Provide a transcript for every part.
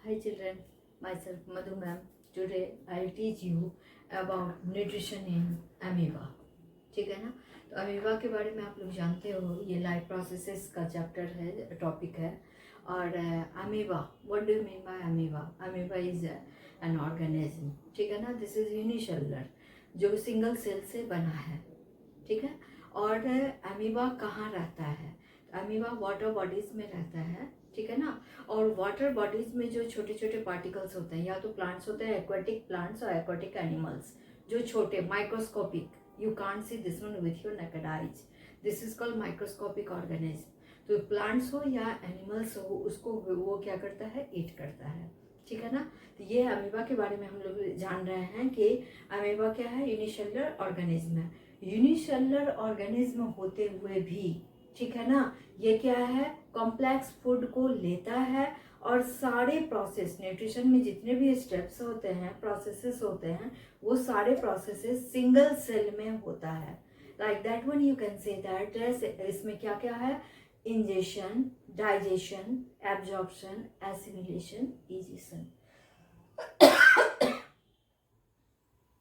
Hi children, myself Madhu ma'am. Today I'll teach you about nutrition in amoeba. ठीक है ना। तो amoeba के बारे में आप लोग जानते हो, ये लाइफ प्रोसेसेस का चैप्टर है, टॉपिक है। और amoeba, what do you mean by amoeba? Amoeba is an organism, ठीक है ना। दिस इज यूनिसेलुलर, जो सिंगल सेल से बना है, ठीक है। और अमीबा कहाँ रहता है? अमीबा वाटर बॉडीज में रहता है, ठीक है ना। और वाटर बॉडीज में जो छोटे छोटे पार्टिकल्स होते हैं, या तो प्लांट्स होते हैं, एक्वाटिक प्लांट्स और एक्वाटिक एनिमल्स, जो छोटे microscopic, you can't see this one with your naked eyes, this is called microscopic organism. तो प्लांट्स हो या एनिमल्स हो, उसको वो क्या करता है, ईट करता है, ठीक है ना। तो ये अमीबा के बारे में हम लोग जान रहे हैं कि अमीबा क्या है, यूनिसेलुलर ऑर्गेनिज्म है। यूनिसेलुलर ऑर्गेनिज्म होते हुए भी, ठीक है ना, ये क्या है, कॉम्प्लेक्स फूड को लेता है। और सारे प्रोसेस, न्यूट्रिशन में जितने भी स्टेप्स होते हैं, प्रोसेसेस होते हैं, वो सारे प्रोसेसेस सिंगल सेल में होता है। Like that one you can say that इसमें क्या क्या है, ingestion, digestion, absorption, assimilation, egestion,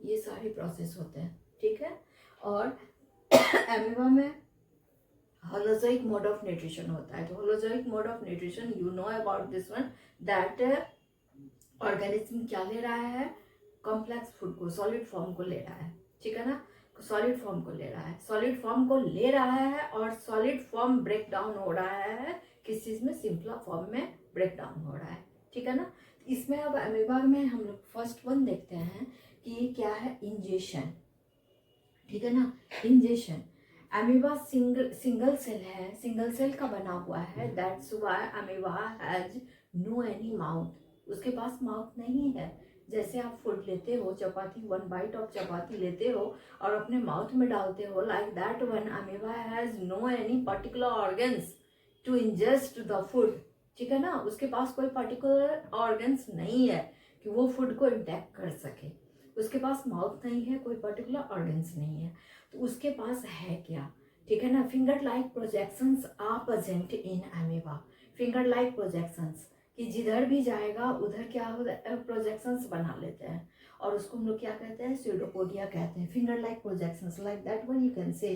ये सारे प्रोसेस होते हैं, ठीक है। और एमिबा में होलोजोइक मोड ऑफ न्यूट्रिशन होता है। तो holozoic mode of nutrition, you know about this one, that organism क्या ले रहा है, कॉम्प्लेक्स फूड को, सॉलिड फॉर्म को ले रहा है, ठीक है ना। सॉलिड फॉर्म को ले रहा है, सॉलिड फॉर्म को ले रहा है, और सॉलिड फॉर्म ब्रेक डाउन हो रहा है किस चीज में, सिंपल फॉर्म में ब्रेक डाउन हो रहा है, ठीक है ना। इसमें अब अमीबा में हम लोग फर्स्ट वन देखते हैं कि क्या है, इंजेशन, ठीक है ना। इंजेशन, अमीबा सिंगल सेल है, सिंगल सेल का बना हुआ है, that's why amoeba has no any mouth, उसके पास माउथ नहीं है। जैसे आप फूड लेते हो, chapati, one bite of chapati लेते हो और अपने माउथ में डालते हो, like that one amoeba has no any particular organs to ingest the food, ठीक है ना। उसके पास कोई पर्टिकुलर ऑर्गन्स नहीं है कि वो फूड को इंटेक्ट कर सके, उसके पास माउथ नहीं है, कोई पर्टिकुलर ऑर्गन्स नहीं है। तो उसके पास है क्या, ठीक है ना, finger like projections are present in amoeba. Finger like projections, कि जिधर भी जाएगा उधर क्या होता है, प्रोजेक्शंस बना लेते हैं, और उसको हम लोग क्या कहते हैं, स्यूडोपोडिया कहते हैं। Finger like projections, like that one you can say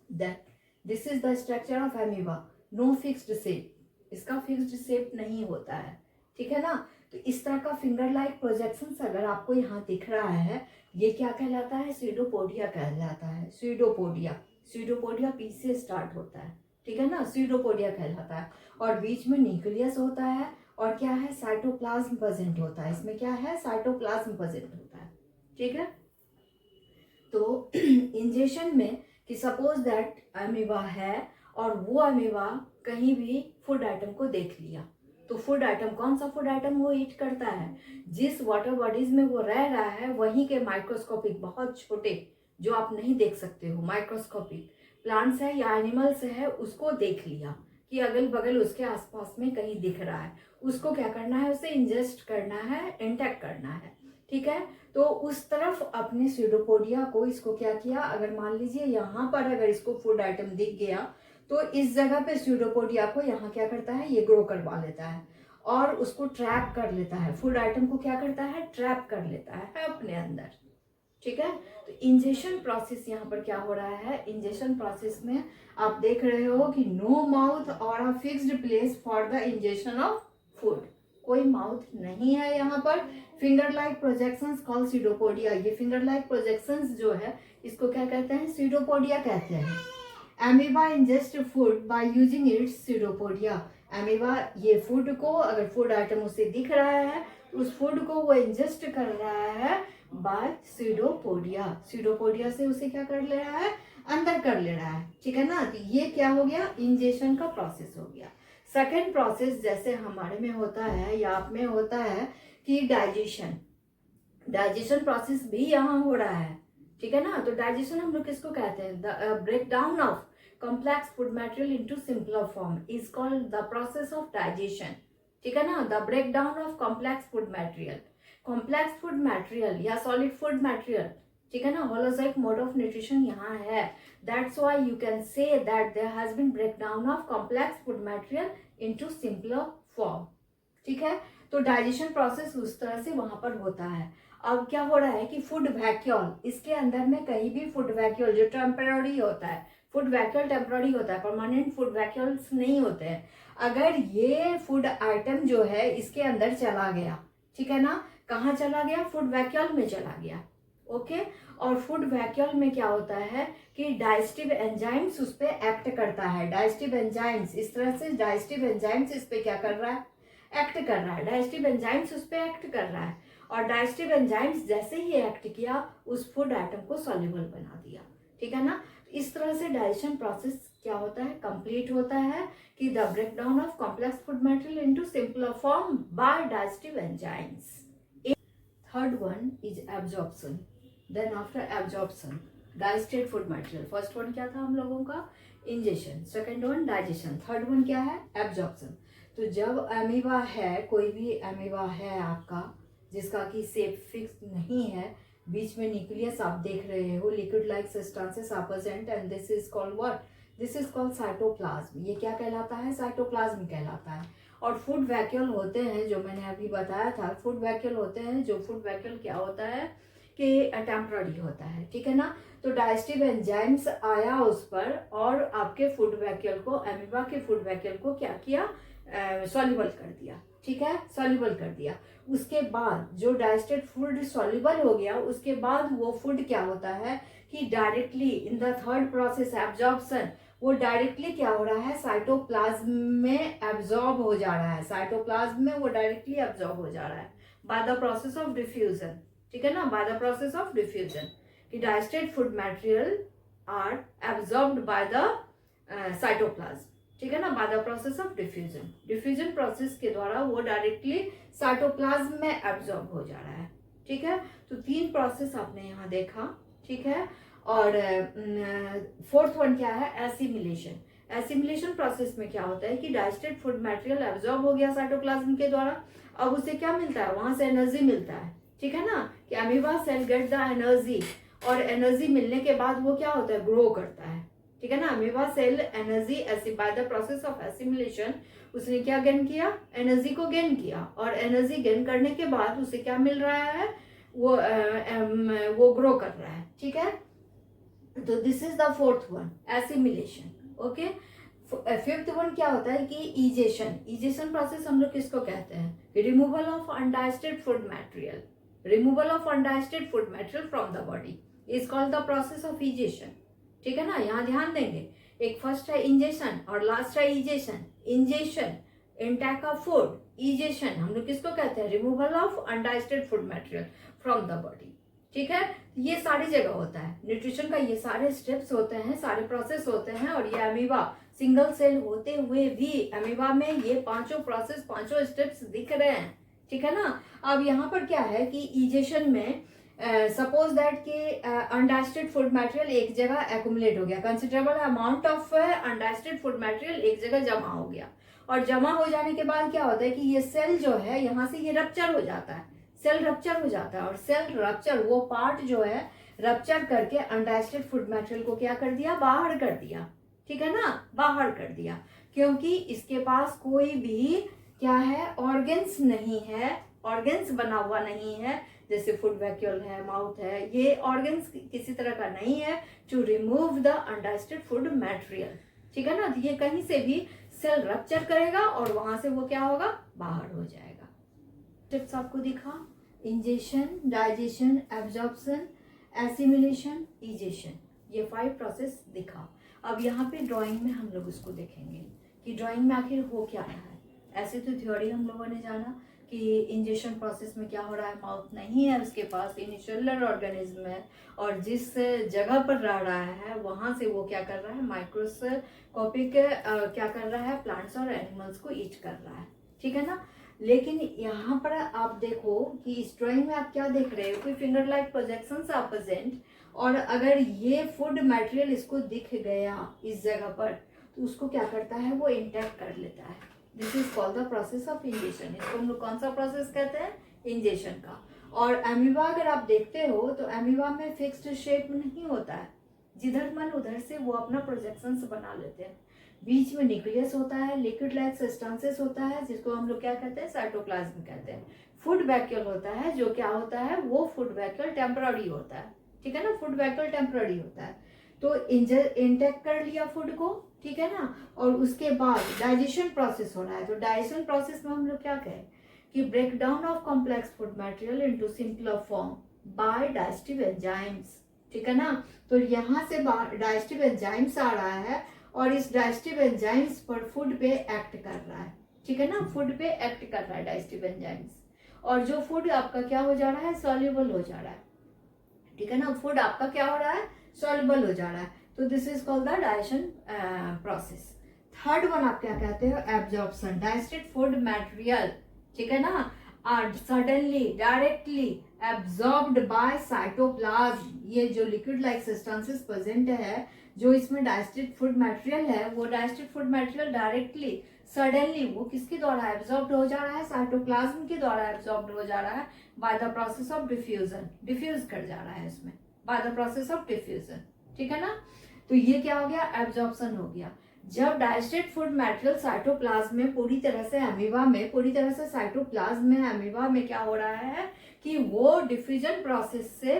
that this is the structure of amoeba, no fixed shape, इसका फिक्स्ड शेप नहीं होता है, ठीक है ना। तो इस तरह का फिंगर लाइक प्रोजेक्शंस अगर आपको यहाँ दिख रहा है, ये क्या कहलाता है, स्यूडोपोडिया कहलाता है। स्यूडोपोडिया, स्यूडोपोडिया पी से स्टार्ट होता है, ठीक है ना, स्यूडोपोडिया कहलाता है। और बीच में न्यूक्लियस होता है, और क्या है, साइटोप्लाज्म प्रेजेंट होता है। इसमें क्या है, साइटोप्लाज्म प्रेजेंट होता है, ठीक है। तो इंजेक्शन में कि सपोज दैट अमीबा है, और वो अमीबा कहीं भी फूड आइटम को देख लिया, तो फूड आइटम, कौन सा फूड आइटम वो ईट करता है, जिस वाटर बॉडीज में वो रह रहा है वहीं के माइक्रोस्कोपिक, बहुत छोटे, जो आप नहीं देख सकते हो, माइक्रोस्कोपिक प्लांट्स है या एनिमल्स है, उसको देख लिया कि अगल बगल उसके आसपास में कहीं दिख रहा है, उसको क्या करना है, उसे इंजेस्ट करना है, इंटेक्ट करना है, ठीक है। तो उस तरफ अपने स्यूडोपोडिया को, इसको क्या किया, अगर मान लीजिए यहाँ पर अगर इसको फूड आइटम दिख गया, तो इस जगह पे स्यूडोपोडिया को यहाँ क्या करता है, ये ग्रो करवा लेता है, और उसको ट्रैप कर लेता है, फूड आइटम को क्या करता है, ट्रैप कर लेता है अपने अंदर, ठीक है। तो इंजेशन प्रोसेस यहाँ पर क्या हो रहा है, इंजेशन प्रोसेस में आप देख रहे हो कि नो माउथ और a fixed place for the ingestion of food, कोई माउथ नहीं है यहाँ पर। Finger like projections call pseudopodia, ये फिंगर लाइक प्रोजेक्शंस जो है, इसको क्या कहते हैं, स्यूडोपोडिया कहते हैं। Amoeba ingest food by using its pseudopodia, amoeba ये फूड को, अगर फूड आइटम उसे दिख रहा है, उस फूड को वो इंजेस्ट कर रहा है बाय स्यूडोपोडिया, स्यूडोपोडिया से उसे क्या कर ले रहा है, अंदर कर ले रहा है, ठीक है ना। तो ये क्या हो गया, इंजेशन का प्रोसेस हो गया। सेकेंड प्रोसेस जैसे हमारे में होता है या आप में होता है कि डाइजेशन, डाइजेशन प्रोसेस भी यहाँ हो रहा है, ठीक है ना। तो डाइजेशन हम लोग किसको कहते हैं, the break down of complex food material into simpler form is called the process of digestion, ठीक है ना। The break down of complex food material, complex food material या सॉलिड फूड मटेरियल, ठीक है ना, होलोजोइक मोड ऑफ न्यूट्रिशन यहाँ है, that's why you can say that there has been break down of complex food material into simpler form, ठीक है। तो digestion process उस तरह से वहां पर होता है। अब क्या हो रहा है कि फूड वैक्यूल, इसके अंदर में कहीं भी फूड वैक्यूल जो टेम्पररी होता है, फूड वैक्यूल टेम्पररी होता है, परमानेंट फूड वैक्यूल्स नहीं होते हैं। अगर ये फूड आइटम जो है इसके अंदर चला गया, ठीक है ना, कहाँ चला गया, फूड वैक्यूल में चला गया, ओके। और फूड वैक्यूल में क्या होता है कि डाइजेस्टिव एंजाइम्स उस पर एक्ट करता है। डाइजेस्टिव एंजाइम्स इस तरह से, डाइजेस्टिव एंजाइम्स इस पे क्या कर रहा है, एक्ट कर रहा है। डाइजेस्टिव एंजाइम्स उस पर एक्ट कर रहा है, और डाइजेस्टिव एंजाइम्स जैसे ही एक्ट किया उस फूड आइटम को सॉल्युबल बना दिया, ठीक है ना। इस तरह से डाइजेशन प्रोसेस क्या होता है, कंप्लीट होता है कि the breakdown of complex food material into simpler form by digestive enzymes. Third one is absorption. Then after absorption digested food material, first one क्या था हम लोगों का, ingestion, second one digestion, third one क्या है, एब्जॉर्प्शन। तो जब amoeba है, कोई भी अमीबा है आपका जिसका कि शेप फिक्स नहीं है, बीच में न्यूक्लियस आप देख रहे हो, liquid like substances are present and this is called what, this is called cytoplasm. ये क्या कहलाता है, साइटोप्लाज्म कहलाता है। और फूड वैक्यूल होते हैं जो मैंने अभी बताया था, फूड वैक्यूल होते हैं, जो फूड वैक्यूल क्या होता है कि टेम्पररी होता है, ठीक है ना। तो डाइजेस्टिव एंजाइम्स आया उस पर और आपके फूड वैक्यूल को, अमीबा के फूड वैक्यूल को क्या किया, सॉल्युबल कर दिया, ठीक है, सॉल्युबल कर दिया। उसके बाद जो डाइजेस्टेड फूड सॉल्युबल हो गया, उसके बाद वो फूड क्या होता है कि directly in the third process absorption, वो डायरेक्टली क्या हो रहा है, साइटोप्लाज्म में एब्जॉर्ब हो जा रहा है, साइटोप्लाज्म में वो डायरेक्टली एब्जॉर्ब हो जा रहा है by the process of diffusion, ठीक है ना, by the process of diffusion कि digested food material are absorbed by the cytoplasm, ठीक है ना, by the process of diffusion. Diffusion process के द्वारा वो डायरेक्टली साइटोप्लाज्म में एब्जॉर्ब हो जा रहा है, ठीक है। तो तीन प्रोसेस आपने यहाँ देखा, ठीक है। और फोर्थ वन क्या है, एसिमिलेशन। एसिमिलेशन प्रोसेस में क्या होता है कि डाइजेस्टेड फूड मटेरियल एब्जॉर्ब हो गया साइटोप्लाज्म के द्वारा, अब उसे क्या मिलता है, वहां से एनर्जी मिलता है, ठीक है ना, कि amoeba cell get the energy, और एनर्जी मिलने के बाद वो क्या होता है, ग्रो करता है, ठीक है ना। Amoeba cell energy by the process of assimilation, उसने क्या गेन किया, एनर्जी को गेन किया, और एनर्जी गेन करने के बाद उसे क्या मिल रहा है, वो ग्रो कर रहा है, ठीक है। तो this is the fourth one, assimilation, okay. Fifth one क्या होता है कि इजेशन। इजेशन प्रोसेस हम लोग किसको कहते हैं, removal of undigested food material, removal of undigested food material from the body is called the process of egestion, ठीक है ना। यहाँ ध्यान देंगे, एक फर्स्ट है इंजेशन और लास्ट है egestion. Ingestion intake of food, egestion हम लोग किसको कहते हैं, removal of undigested food material from the body, ठीक है। ये सारी जगह होता है न्यूट्रिशन का, ये सारे स्टेप्स होते हैं, सारे प्रोसेस होते हैं। और ये अमीबा सिंगल सेल होते हुए भी अमीबा में ये पांचों प्रोसेस, पांचों स्टेप्स दिख रहे हैं, ठीक है ना। अब यहाँ पर क्या है कि इजेशन में सपोज दैट कि अनडाइजेस्टेड फूड मटेरियल एक जगह एक्यूमुलेट हो गया, considerable amount of undigested food material एक जगह जमा हो गया, और जमा हो जाने के बाद क्या होता है कि ये सेल जो है यहाँ से ये रप्चर हो जाता है, सेल रप्चर हो जाता है, और सेल रप्चर वो पार्ट जो है रप्चर करके अनडाइजेस्टेड फूड मटेरियल को क्या कर दिया, बाहर कर दिया, ठीक है ना, बाहर कर दिया, क्योंकि इसके पास कोई भी क्या है, ऑर्गन्स नहीं है, ऑर्गन्स बना हुआ नहीं है, जैसे फूड वैक्यूल है, माउथ है, ये ऑर्गन्स किसी तरह का नहीं है to remove the undigested food material, ठीक है ना। ये कहीं से भी सेल रप्चर करेगा और वहां से वो क्या होगा, बाहर हो जाएगा। टिप्स आपको दिखा, ingestion, digestion, absorption, assimilation, egestion, ये 5 प्रोसेस दिखा। अब यहाँ पे ड्राइंग में हम लोग उसको देखेंगे कि ड्राइंग में आखिर हो क्या रहा है। ऐसे तो थ्योरी हम लोगों ने जाना कि इंजेक्शन प्रोसेस में क्या हो रहा है, माउथ नहीं है उसके पास, यूनिसेलुलर ऑर्गेनिज्म है, और जिस जगह पर रह रहा है वहां से वो क्या कर रहा है, माइक्रोस्कोपिक क्या कर रहा है, प्लांट्स और एनिमल्स को ईट कर रहा है, ठीक है ना। लेकिन यहाँ पर आप देखो कि इस ड्राइंग में आप क्या देख रहे हो, कोई finger like projections are present, और अगर ये फूड मटेरियल इसको दिख गया इस जगह पर, तो उसको क्या करता है, वो इंटैक्ट कर लेता है। This is called the process of ingestion. इसको हम लोग कौन सा प्रोसेस कहते हैं, इंजेशन का। और अमीबा अगर आप देखते हो तो अमीबा में फिक्स्ड शेप नहीं होता है, जिधर मन उधर से वो अपना प्रोजेक्शंस बना लेते हैं। बीच में न्यूक्लियस होता है, लिक्विड लाइक सब्सटेंसेस होता है जिसको हम लोग क्या कहते हैं, साइटोप्लाज्म कहते हैं। फूड वैक्यूल होता है, जो क्या होता है, वो फूड वैक्यूल टेम्पररी होता है, ठीक है ना, फूड वैक्यूल टेम्पररी होता है। तो इंटेक कर लिया फूड को, ठीक है ना, और उसके बाद डाइजेशन प्रोसेस हो रहा है। तो डाइजेशन प्रोसेस में हम लोग क्या कहें कि break down of complex food material into simpler form by digestive enzymes, ठीक है ना। तो यहाँ से डाइजेस्टिव एंजाइम्स आ रहा है और इस डाइजेस्टिव एंजाइम्स पर फूड पे एक्ट कर रहा है, ठीक है ना, फूड पे एक्ट कर रहा है डाइजेस्टिव एंजाइम्स। और जो फूड आपका क्या हो जा रहा है, सॉल्युबल हो जा रहा है, ठीक है ना, फूड आपका क्या हो रहा है, सॉल्युबल हो जा रहा है। तो this is called the digestion process. Third one आप क्या कहते हो, एब्जॉर्प्शन। डाइजेस्टेड फूड मटेरियल, ठीक है ना, are suddenly directly absorbed by cytoplasm. ये जो लिक्विड लाइक सब्सटेंसेस प्रेजेंट है, जो इसमें डाइजेस्टेड फूड मटेरियल है, वो digested food material directly suddenly वो किसके द्वारा एब्जॉर्ब हो जा रहा है, साइटोप्लाज्म के द्वारा एब्जॉर्ब हो जा रहा है by the process of diffusion. Diffuse कर जा रहा है इसमें by the process of diffusion, ठीक है ना। तो ये क्या हो गया, एब्जॉर्प्शन हो गया। जब डाइजेस्टेड फूड मटेरियल साइटोप्लाज्म में पूरी तरह से अमीबा में, पूरी तरह से साइटोप्लाज्म में अमीबा में क्या हो रहा है कि वो डिफ्यूजन प्रोसेस से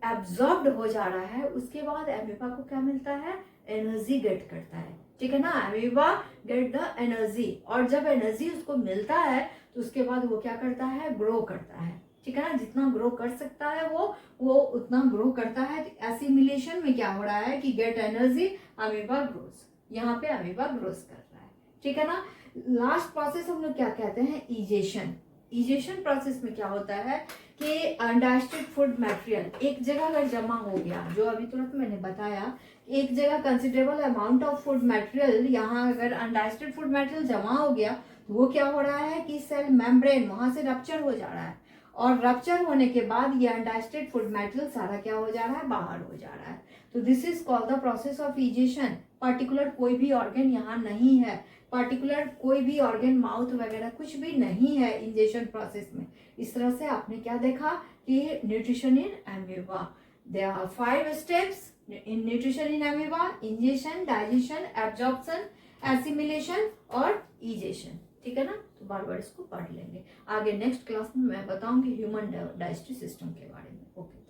एब्जॉर्ब्ड हो जा रहा है, उसके बाद अमीबा को क्या मिलता है, एनर्जी गेट करता है, ठीक है ना, अमीबा गेट द एनर्जी। और जब एनर्जी उसको मिलता है तो उसके बाद वो क्या करता है, ग्रो करता है, ठीक है ना, जितना ग्रो कर सकता है वो उतना ग्रो करता है। एसिमिलेशन में क्या हो रहा है कि गेट एनर्जी, अमीबा ग्रोस, यहाँ पे अमीबा ग्रोस कर रहा है, ठीक है ना। लास्ट प्रोसेस हम लोग क्या कहते हैं, इजेशन। इजेशन प्रोसेस में क्या होता है कि अनडाइजेस्टेड फूड मटेरियल एक जगह अगर जमा हो गया, जो अभी तुरंत मैंने बताया, एक जगह considerable amount of food material, यहाँ अगर अनडाइजेस्टेड फूड मटेरियल जमा हो गया तो वो क्या हो रहा है कि सेल मेम्ब्रेन वहां से रप्चर हो जा रहा है, और रप्चर होने के बाद ये अनडाइजेस्टेड फूड मटेरियल सारा क्या हो जा रहा है, बाहर हो जा रहा है। तो this is called the process of egestion. Particular कोई भी ऑर्गन यहाँ नहीं है, पर्टिकुलर कोई भी ऑर्गन माउथ वगैरह कुछ भी नहीं है इंजेशन प्रोसेस में। इस तरह से आपने क्या देखा कि nutrition in amoeba, there are 5 steps in nutrition in amoeba: ingestion, digestion, absorption, assimilation और इजेशन, ठीक है ना। तो बार बार इसको पढ़ लेंगे। आगे नेक्स्ट क्लास में मैं बताऊंगी ह्यूमन डाइजेस्टिव सिस्टम के बारे में। ओके।